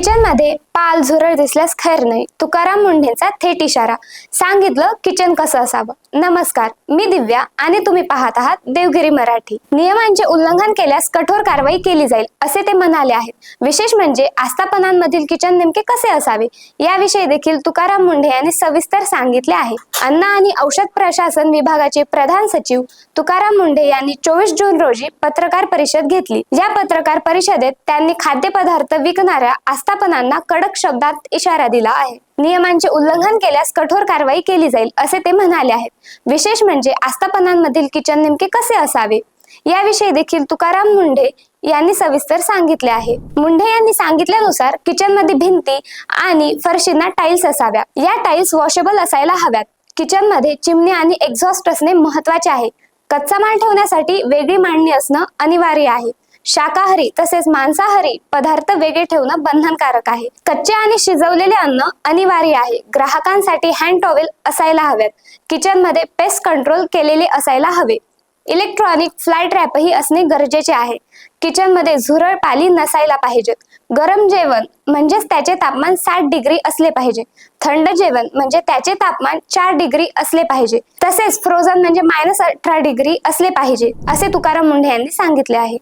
Kitchen मध्ये पाल झुरळ दिसल्यास खैर नाही, तुकाराम मुंढेंचा थेट इशारा. सांगितलं किचन कसं असावं. नमस्कार, मी दिव्या आणि तुम्ही पाहत आहात देवगिरी मराठी. नियमांचे उल्लंघन केल्यास कठोर कारवाई केली जाईल असे ते म्हणाले आहेत. विशेष म्हणजे आस्थापनांमधील किचन नेमके कसे असावे याविषयी देखील तुकाराम मुंढे यांनी सविस्तर सांगितले आहे. अन्न आणि औषध प्रशासन विभागाचे प्रधान सचिव तुकाराम मुंढे यांनी 24 जून रोजी पत्रकार परिषद घेतली. या पत्रकार परिषदेत त्यांनी खाद्यपदार्थ विकणाऱ्या आस्थापनांना कडक शब्दात इशारा दिला आहे. नियमांचे उल्लंघन केल्यास कठोर कारवाई केली जाईल असे ते म्हणाले आहेत. विशेष म्हणजे आस्थापनांमधील किचन नेमके कसे असावे याविषयी देखील तुकाराम मुंढे यांनी सविस्तर सांगितले आहे. मुंढे यांनी सांगितल्यानुसार किचन मध्ये भिंती आणि फरशींना टाइल्स असाव्या. या टाइल्स वॉशेबल असायला हव्यात. किचन मध्ये चिमणी आणि एक्झॉस्ट असणे महत्वाचे आहे. कच्चा माल ठेवण्यासाठी वेगळी मांडणी असणं अनिवार्य आहे. शाकाहारी तसेच मांसाहारी पदार्थ वेगळे ठेवणं बंधनकारक आहे. कच्चे आणि शिजवलेले अन्न अनिवार्य आहे. ग्राहकांसाठी हँड टॉवेल असायला हवेत. किचन मध्ये पेस्ट कंट्रोल केलेले असायला हवे. इलेक्ट्रॉनिक फ्लाय ट्रॅपही असणे गरजेचे आहे. किचन मध्ये झुरळ पाली नसायला पाहिजेत. गरम जेवण म्हणजेच त्याचे तापमान 60 डिग्री असले पाहिजे. थंड जेवण म्हणजे त्याचे तापमान 4 डिग्री असले पाहिजे. तसेच फ्रोझन म्हणजे -18 डिग्री असले पाहिजे असे तुकाराम मुंढे यांनी सांगितले आहे.